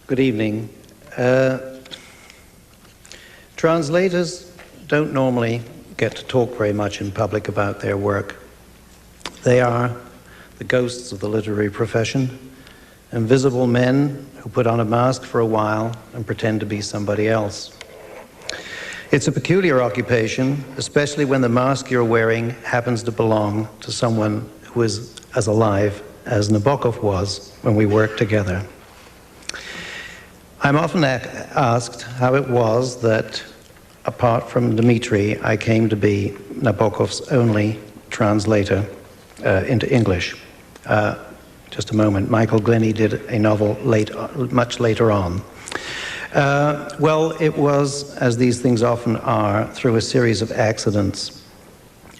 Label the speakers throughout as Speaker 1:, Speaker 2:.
Speaker 1: Good evening. Translators don't normally get to talk very much in public about their work. They are the ghosts of the literary profession, invisible men who put on a mask for a while and pretend to be somebody else. It's a peculiar occupation, especially when the mask you're wearing happens to belong to someone who is as alive as Nabokov was when we worked together. I'm often asked how it was that, apart from Dmitri, I came to be Nabokov's only translator into English. Just a moment. Michael Glenny did a novel much later on. Well, it was, as these things often are, through a series of accidents.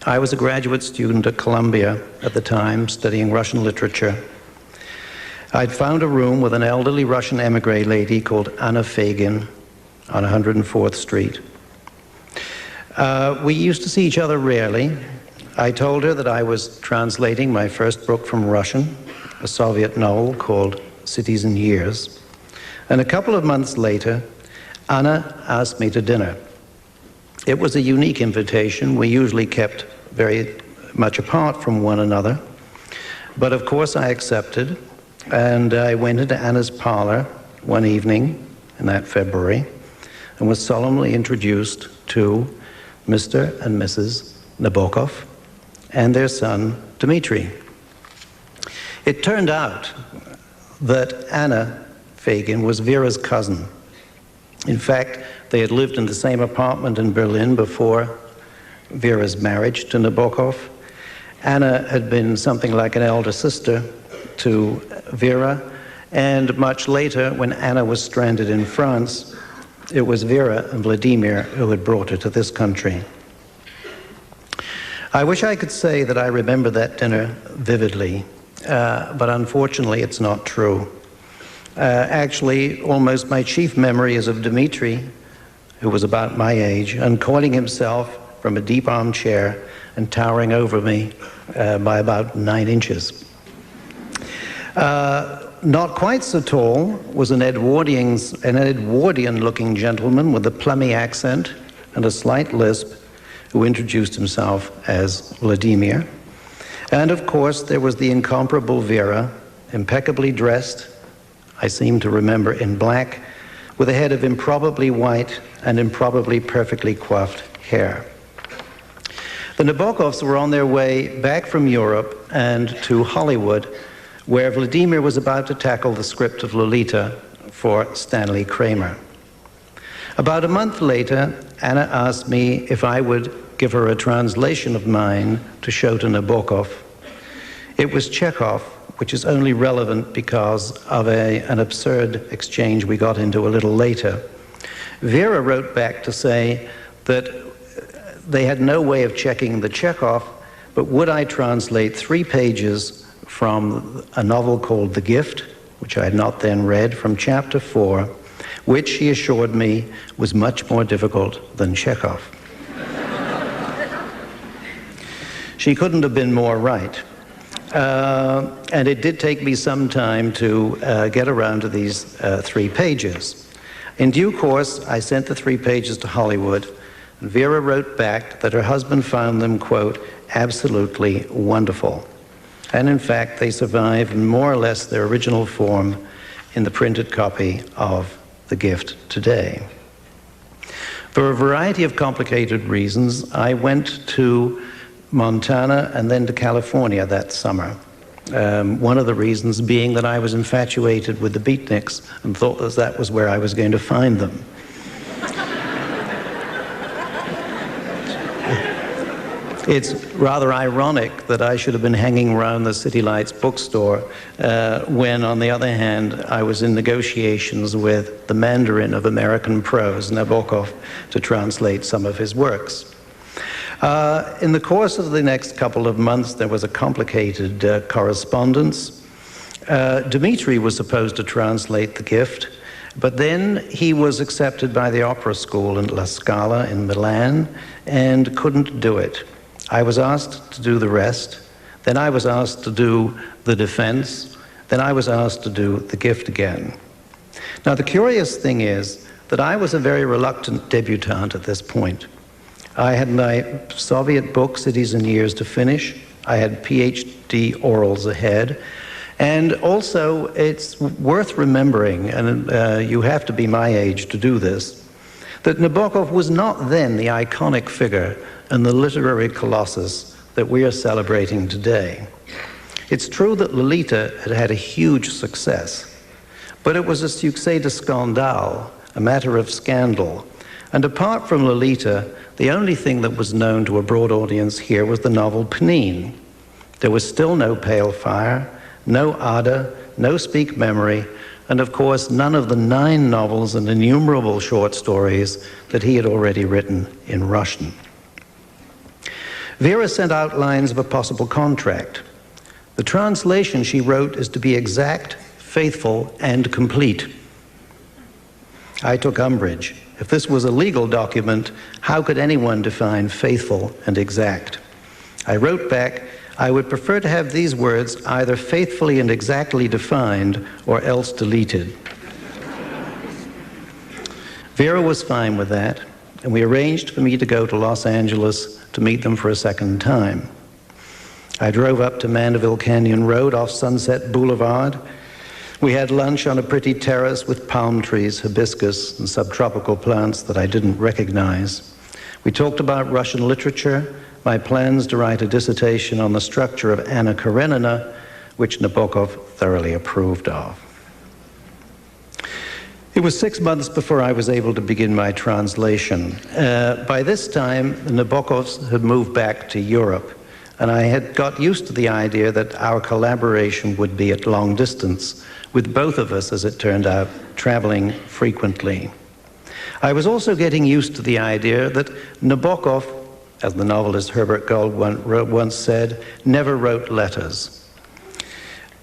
Speaker 1: I was a graduate student at Columbia at the time, studying Russian literature. I'd found a room with an elderly Russian emigre lady called Anna Fagin on 104th Street. We used to see each other rarely. I told her that I was translating my first book from Russian, a Soviet novel called Cities and Years. And a couple of months later, Anna asked me to dinner. It was a unique invitation. We usually kept very much apart from one another. But of course I accepted, and I went into Anna's parlor one evening in that February and was solemnly introduced to Mr. and Mrs. Nabokov and their son, Dmitri. It turned out that Anna Fagin was Vera's cousin. In fact, they had lived in the same apartment in Berlin before Vera's marriage to Nabokov. Anna had been something like an elder sister to Vera, and much later, when Anna was stranded in France, it was Vera and Vladimir who had brought her to this country. I wish I could say that I remember that dinner vividly, but unfortunately it's not true. Actually, almost my chief memory is of Dmitri, who was about my age, uncoiling himself from a deep armchair and towering over me by about 9 inches. Not quite so tall was an Edwardian-looking gentleman with a plummy accent and a slight lisp, who introduced himself as Vladimir. And of course, there was the incomparable Vera, impeccably dressed, I seem to remember, in black, with a head of improbably white and improbably perfectly coiffed hair. The Nabokovs were on their way back from Europe and to Hollywood, where Vladimir was about to tackle the script of Lolita for Stanley Kramer. About a month later, Anna asked me if I would give her a translation of mine to show to Nabokov. It was Chekhov, which is only relevant because of an absurd exchange we got into a little later. Vera wrote back to say that they had no way of checking the Chekhov, but would I translate 3 pages from a novel called The Gift, which I had not then read, from chapter 4, which she assured me was much more difficult than Chekhov. She couldn't have been more right. And it did take me some time to get around to these 3 pages. In due course, I sent the 3 pages to Hollywood, and Vera wrote back that her husband found them, quote, absolutely wonderful. And in fact, they survive in more or less their original form in the printed copy of The Gift today. For a variety of complicated reasons, I went to Montana and then to California that summer. One of the reasons being that I was infatuated with the beatniks and thought that was where I was going to find them. It's rather ironic that I should have been hanging around the City Lights bookstore when, on the other hand, I was in negotiations with the Mandarin of American prose, Nabokov, to translate some of his works. In the course of the next couple of months, there was a complicated correspondence. Dmitri was supposed to translate The Gift, but then he was accepted by the opera school in La Scala in Milan and couldn't do it. I was asked to do the rest, then I was asked to do The Defense, then I was asked to do The Gift again. Now, the curious thing is that I was a very reluctant debutante at this point. I had my Soviet book, Cities and Years, to finish. I had PhD orals ahead. And also, it's worth remembering, and you have to be my age to do this, that Nabokov was not then the iconic figure and the literary colossus that we are celebrating today. It's true that Lolita had had a huge success, but it was a succès de scandale, a matter of scandal. And apart from Lolita, the only thing that was known to a broad audience here was the novel Pnine. There was still no Pale Fire, no Ada, no Speak Memory, and of course none of the 9 novels and innumerable short stories that he had already written in Russian. Vera sent outlines of a possible contract. The translation, she wrote, is to be exact, faithful, and complete. I took umbrage. If this was a legal document, how could anyone define faithful and exact? I wrote back, I would prefer to have these words either faithfully and exactly defined or else deleted. Vera was fine with that, and we arranged for me to go to Los Angeles to meet them for a second time. I drove up to Mandeville Canyon Road off Sunset Boulevard. We had lunch on a pretty terrace with palm trees, hibiscus, and subtropical plants that I didn't recognize. We talked about Russian literature, my plans to write a dissertation on the structure of Anna Karenina, which Nabokov thoroughly approved of. It was 6 months before I was able to begin my translation. By this time, the Nabokovs had moved back to Europe, and I had got used to the idea that our collaboration would be at long distance, with both of us, as it turned out, traveling frequently. I was also getting used to the idea that Nabokov, as the novelist Herbert Gold once said, never wrote letters.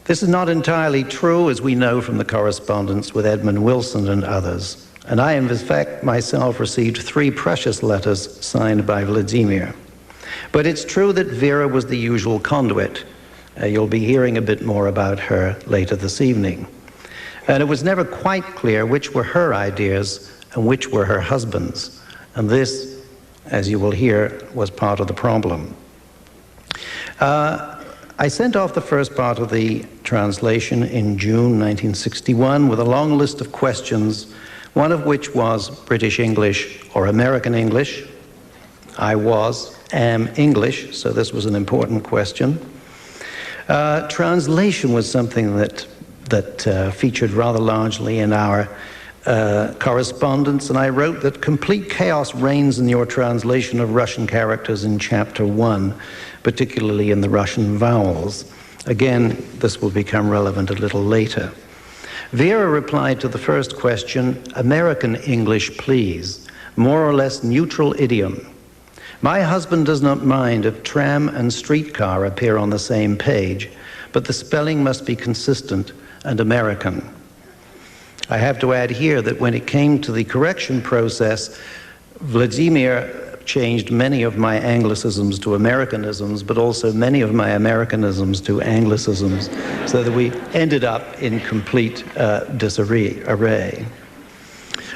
Speaker 1: This is not entirely true, as we know from the correspondence with Edmund Wilson and others. And I, in fact, myself received 3 precious letters signed by Vladimir. But it's true that Vera was the usual conduit. You'll be hearing a bit more about her later this evening. And it was never quite clear which were her ideas and which were her husband's. And this, as you will hear, was part of the problem. I sent off the first part of the translation in June 1961 with a long list of questions, one of which was British English or American English. I am English, so this was an important question. Translation was something that featured rather largely in our correspondence, and I wrote that complete chaos reigns in your translation of Russian characters in chapter 1, particularly in the Russian vowels. Again, this will become relevant a little later. Vera replied to the first question, American English, please, more or less neutral idiom. My husband does not mind if tram and streetcar appear on the same page, but the spelling must be consistent and American. I have to add here that when it came to the correction process, Vladimir changed many of my Anglicisms to Americanisms, but also many of my Americanisms to Anglicisms, so that we ended up in complete disarray.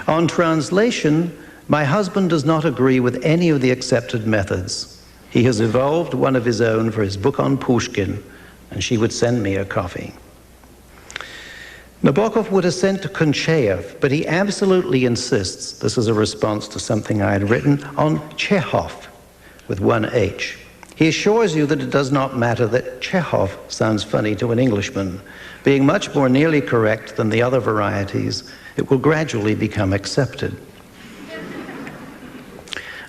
Speaker 1: On translation, my husband does not agree with any of the accepted methods. He has evolved one of his own for his book on Pushkin, and she would send me a copy. Nabokov would assent to Konchaev, but he absolutely insists, this is a response to something I had written, on Chekhov, with 1 H. He assures you that it does not matter that Chekhov sounds funny to an Englishman. Being much more nearly correct than the other varieties, it will gradually become accepted.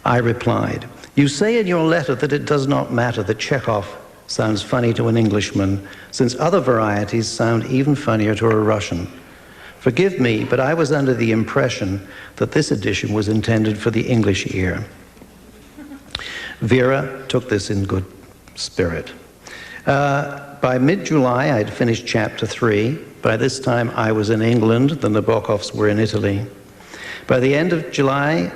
Speaker 1: I replied, you say in your letter that it does not matter that Chekhov sounds funny to an Englishman, since other varieties sound even funnier to a Russian. Forgive me, but I was under the impression that this edition was intended for the English ear. Vera took this in good spirit. By mid-July, I'd finished chapter 3. By this time, I was in England. The Nabokovs were in Italy. By the end of July,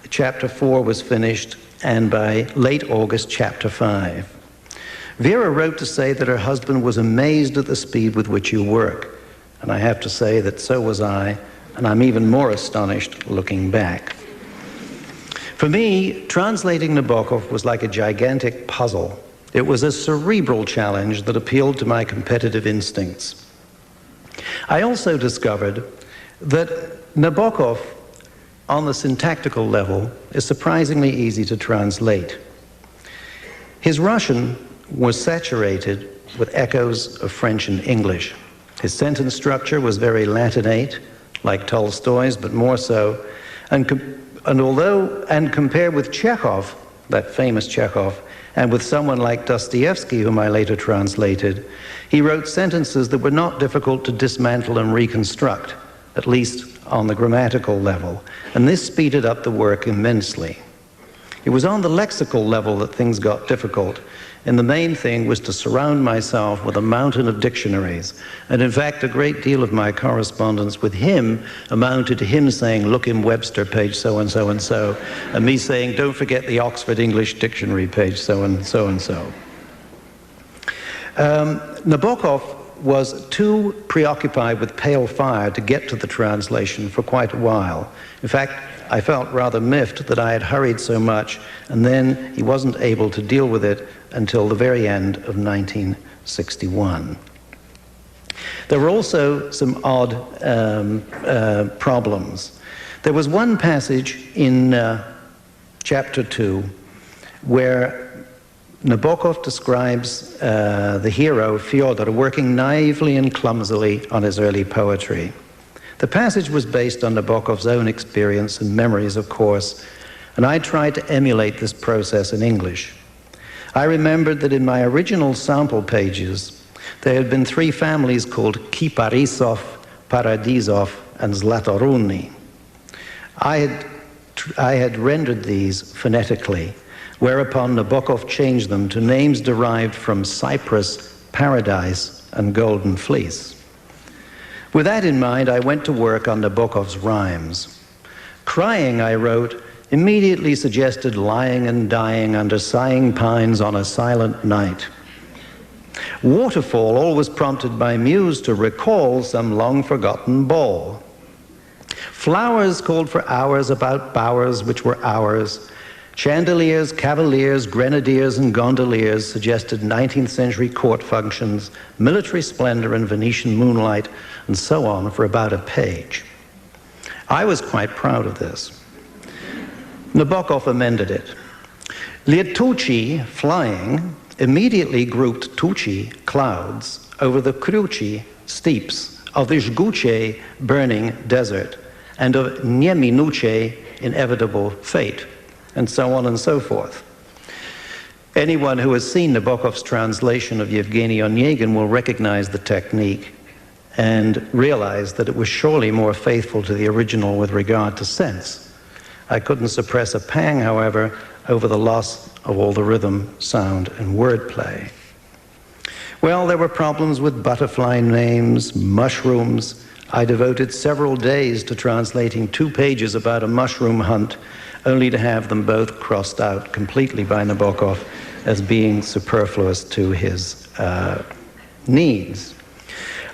Speaker 1: chapter 4 was finished, and by late August, chapter 5. Vera wrote to say that her husband was amazed at the speed with which you work. And I have to say that so was I, and I'm even more astonished looking back. For me, translating Nabokov was like a gigantic puzzle. It was a cerebral challenge that appealed to my competitive instincts. I also discovered that Nabokov, on the syntactical level, is surprisingly easy to translate. His Russian was saturated with echoes of French and English. His sentence structure was very Latinate, like Tolstoy's, but more so. And compared with Chekhov, that famous Chekhov, and with someone like Dostoevsky, whom I later translated, he wrote sentences that were not difficult to dismantle and reconstruct, at least on the grammatical level. And this speeded up the work immensely. It was on the lexical level that things got difficult, and the main thing was to surround myself with a mountain of dictionaries. And in fact, a great deal of my correspondence with him amounted to him saying, look in Webster, page so-and-so and so, and me saying, don't forget the Oxford English Dictionary, page so-and-so and so. Nabokov was too preoccupied with pale fire to get to the translation for quite a while. In fact, I felt rather miffed that I had hurried so much, and then he wasn't able to deal with it until the very end of 1961. There were also some odd problems. There was one passage in chapter 2 where Nabokov describes the hero, Fyodor, working naively and clumsily on his early poetry. The passage was based on Nabokov's own experience and memories, of course, and I tried to emulate this process in English. I remembered that in my original sample pages, there had been 3 families called Kiparisov, Paradisov, and Zlatorunny. I had rendered these phonetically, whereupon Nabokov changed them to names derived from Cyprus, Paradise, and Golden Fleece. With that in mind, I went to work on Nabokov's rhymes. Crying, I wrote, immediately suggested lying and dying under sighing pines on a silent night. Waterfall always prompted my muse to recall some long-forgotten ball. Flowers called for hours about bowers which were ours. Chandeliers, cavaliers, grenadiers, and gondoliers suggested 19th century court functions, military splendor and Venetian moonlight, and so on for about a page. I was quite proud of this. Nabokov amended it. Lietucci, flying, immediately grouped tucci, clouds, over the kruci, steeps, of the Žguče, burning desert, and of Nieminuce, inevitable fate, and so on and so forth. Anyone who has seen Nabokov's translation of Yevgeny Onegin will recognize the technique and realize that it was surely more faithful to the original with regard to sense. I couldn't suppress a pang, however, over the loss of all the rhythm, sound, and wordplay. Well, there were problems with butterfly names, mushrooms. I devoted several days to translating 2 pages about a mushroom hunt, only to have them both crossed out completely by Nabokov as being superfluous to his needs.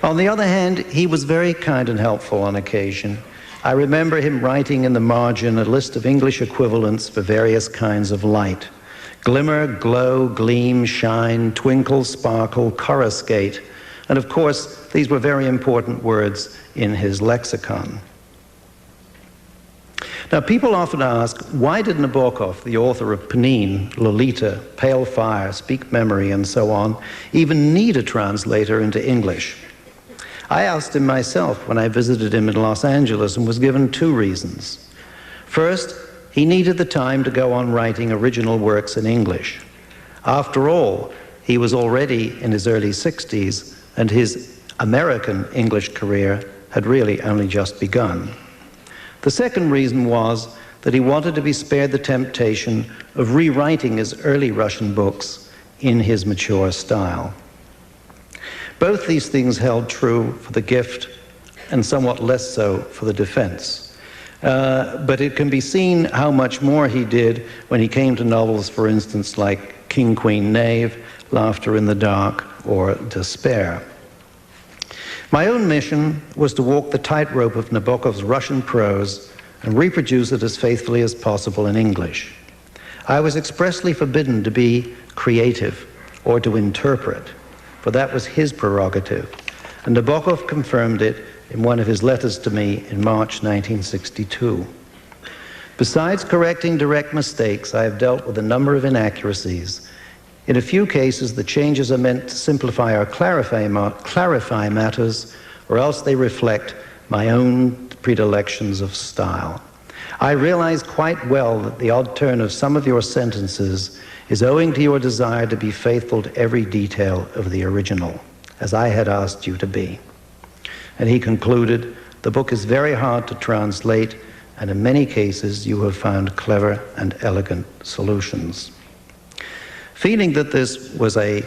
Speaker 1: On the other hand, he was very kind and helpful on occasion. I remember him writing in the margin a list of English equivalents for various kinds of light. Glimmer, glow, gleam, shine, twinkle, sparkle, coruscate. And of course, these were very important words in his lexicon. Now, people often ask, why did Nabokov, the author of Pnin, Lolita, Pale Fire, Speak Memory, and so on, even need a translator into English? I asked him myself when I visited him in Los Angeles and was given 2 reasons. First, he needed the time to go on writing original works in English. After all, he was already in his early 60s, and his American English career had really only just begun. The second reason was that he wanted to be spared the temptation of rewriting his early Russian books in his mature style. Both these things held true for the gift and somewhat less so for the defense. But it can be seen how much more he did when he came to novels, for instance, like King, Queen, Knave, Laughter in the Dark, or Despair. My own mission was to walk the tightrope of Nabokov's Russian prose and reproduce it as faithfully as possible in English. I was expressly forbidden to be creative or to interpret, for that was his prerogative, and Nabokov confirmed it in one of his letters to me in March 1962. Besides correcting direct mistakes, I have dealt with a number of inaccuracies. In a few cases, the changes are meant to simplify or clarify matters, or else they reflect my own predilections of style. I realize quite well that the odd turn of some of your sentences is owing to your desire to be faithful to every detail of the original, as I had asked you to be. And he concluded, the book is very hard to translate, and in many cases you have found clever and elegant solutions. Feeling that this was an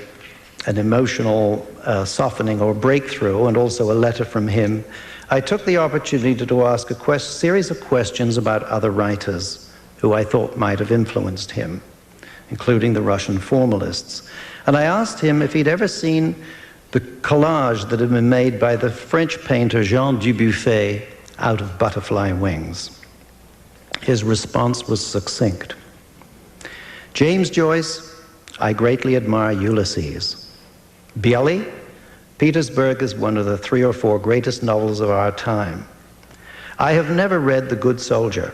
Speaker 1: emotional softening or breakthrough, and also a letter from him, I took the opportunity to ask a series of questions about other writers who I thought might have influenced him, including the Russian formalists. And I asked him if he'd ever seen the collage that had been made by the French painter Jean Dubuffet out of butterfly wings. His response was succinct. James Joyce, I greatly admire Ulysses. Bialy, Petersburg is one of the 3 or 4 greatest novels of our time. I have never read The Good Soldier.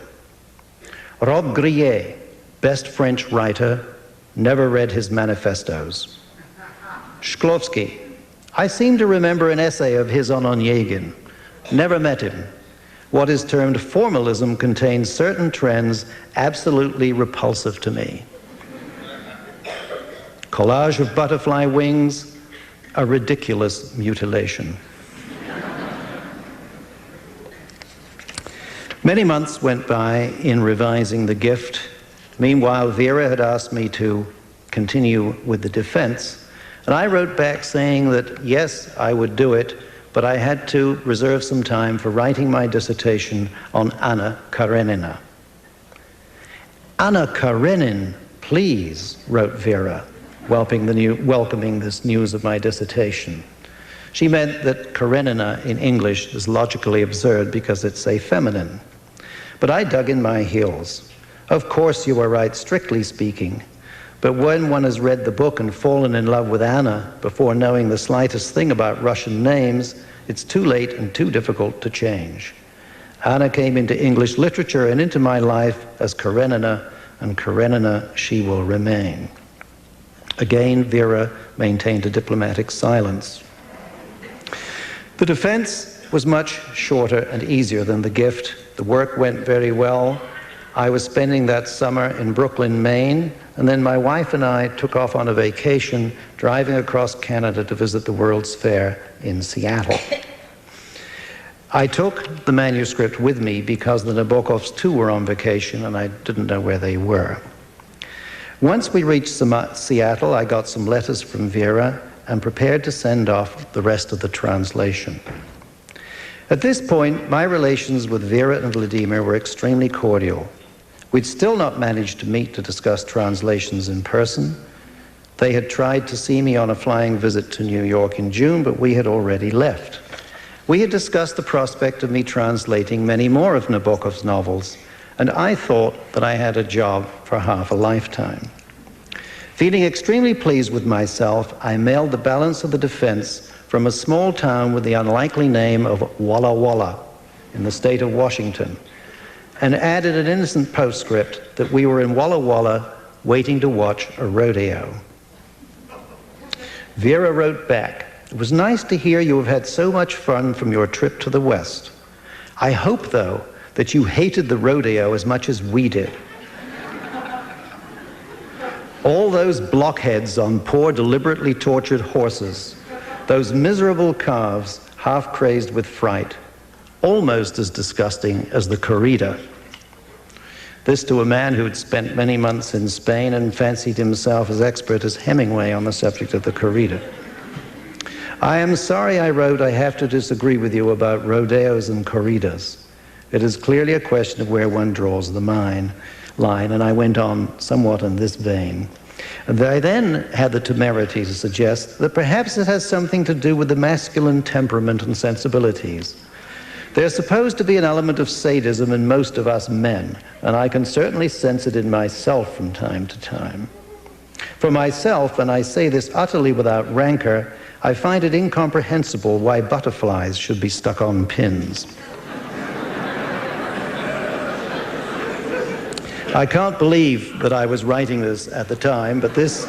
Speaker 1: Rob Grillet, best French writer, never read his manifestos. Shklovsky, I seem to remember an essay of his on Onegin. Never met him. What is termed formalism contains certain trends absolutely repulsive to me. Collage of butterfly wings, a ridiculous mutilation. Many months went by in revising The Gift. Meanwhile, Vera had asked me to continue with the defense, and I wrote back saying that yes, I would do it, but I had to reserve some time for writing my dissertation on Anna Karenina. Anna Karenin, please, wrote Vera, welcoming this news of my dissertation. She meant that Karenina in English is logically absurd because it's a feminine. But I dug in my heels. Of course you are right, strictly speaking. But when one has read the book and fallen in love with Anna before knowing the slightest thing about Russian names, it's too late and too difficult to change. Anna came into English literature and into my life as Karenina, and Karenina she will remain. Again, Vera maintained a diplomatic silence. The defense was much shorter and easier than The Gift. The work went very well. I was spending that summer in Brooklyn, Maine, and then my wife and I took off on a vacation, driving across Canada to visit the World's Fair in Seattle. I took the manuscript with me because the Nabokovs too were on vacation and I didn't know where they were. Once we reached Seattle, I got some letters from Vera and prepared to send off the rest of the translation. At this point, my relations with Vera and Vladimir were extremely cordial. We'd still not managed to meet to discuss translations in person. They had tried to see me on a flying visit to New York in June, but we had already left. We had discussed the prospect of me translating many more of Nabokov's novels, and I thought that I had a job for half a lifetime. Feeling extremely pleased with myself, I mailed the balance of the defense from a small town with the unlikely name of Walla Walla in the state of Washington, and added an innocent postscript that we were in Walla Walla waiting to watch a rodeo. Vera wrote back, "It was nice to hear you have had so much fun from your trip to the West. I hope, though, that you hated the rodeo as much as we did. All those blockheads on poor, deliberately tortured horses, those miserable calves, half crazed with fright, almost as disgusting as the corrida." This to a man who had spent many months in Spain and fancied himself as expert as Hemingway on the subject of the corrida. "I am sorry," I wrote, "I have to disagree with you about rodeos and corridas. It is clearly a question of where one draws the line," and I went on somewhat in this vein. And I then had the temerity to suggest that perhaps it has something to do with the masculine temperament and sensibilities. There's supposed to be an element of sadism in most of us men, and I can certainly sense it in myself from time to time. For myself, and I say this utterly without rancor, I find it incomprehensible why butterflies should be stuck on pins. I can't believe that I was writing this at the time, but this...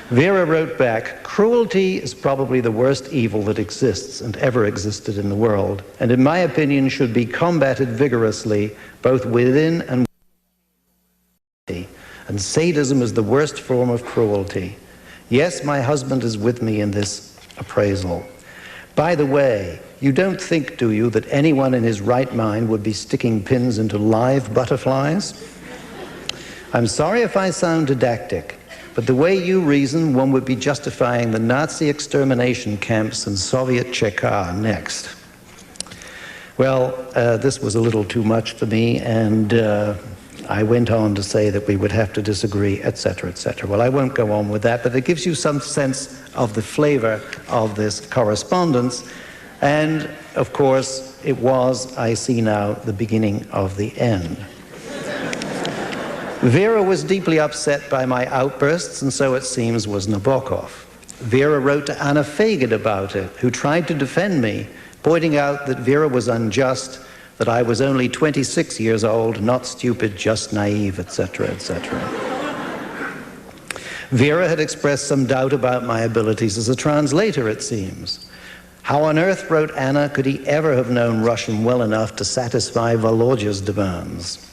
Speaker 1: Vera wrote back, "Cruelty is probably the worst evil that exists and ever existed in the world, and in my opinion should be combated vigorously, both within and without. And sadism is the worst form of cruelty. Yes, my husband is with me in this appraisal. By the way, you don't think, do you, that anyone in his right mind would be sticking pins into live butterflies? I'm sorry if I sound didactic, but the way you reason, one would be justifying the Nazi extermination camps in Soviet Cheka next." Well, this was a little too much for me, and I went on to say that we would have to disagree, etc., etc. Well, I won't go on with that, but it gives you some sense of the flavor of this correspondence. And, of course, it was, I see now, the beginning of the end. Vera was deeply upset by my outbursts, and so it seems was Nabokov. Vera wrote to Anna Fagin about it, who tried to defend me, pointing out that Vera was unjust, that I was only 26 years old, not stupid, just naive, etc., etc. Vera had expressed some doubt about my abilities as a translator, it seems. How on earth, wrote Anna, could he ever have known Russian well enough to satisfy Volodya's demands?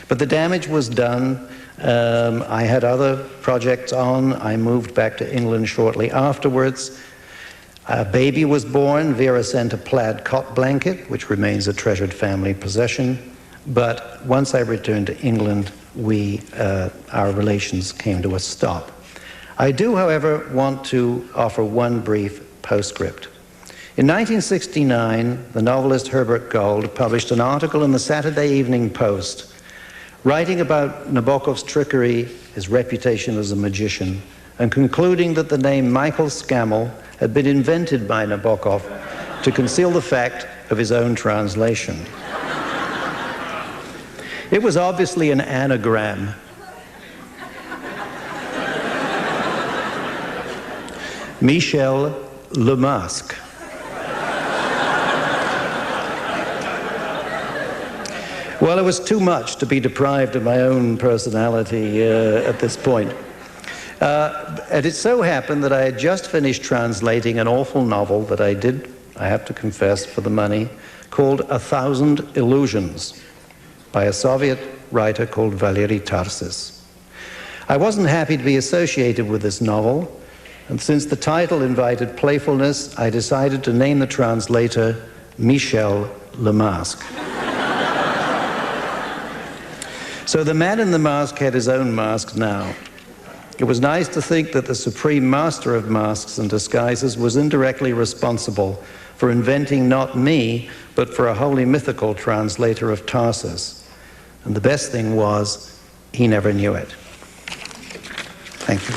Speaker 1: But the damage was done. I had other projects on. I moved back to England shortly afterwards. A baby was born. Vera sent a plaid cot blanket, which remains a treasured family possession. But once I returned to England, our relations came to a stop. I do, however, want to offer one brief postscript. In 1969, the novelist Herbert Gold published an article in the Saturday Evening Post writing about Nabokov's trickery, his reputation as a magician, and concluding that the name Michel Scammell had been invented by Nabokov to conceal the fact of his own translation. It was obviously an anagram. Michel le Masque. Well, it was too much to be deprived of my own personality at this point. And it so happened that I had just finished translating an awful novel that I did, I have to confess, for the money, called 1,000 Illusions, by a Soviet writer called Valery Tarsis. I wasn't happy to be associated with this novel, and since the title invited playfulness, I decided to name the translator Michel le Masque. So the man in the mask had his own mask now. It was nice to think that the supreme master of masks and disguises was indirectly responsible for inventing not me, but for a wholly mythical translator of Tarsus. And the best thing was, he never knew it. Thank you.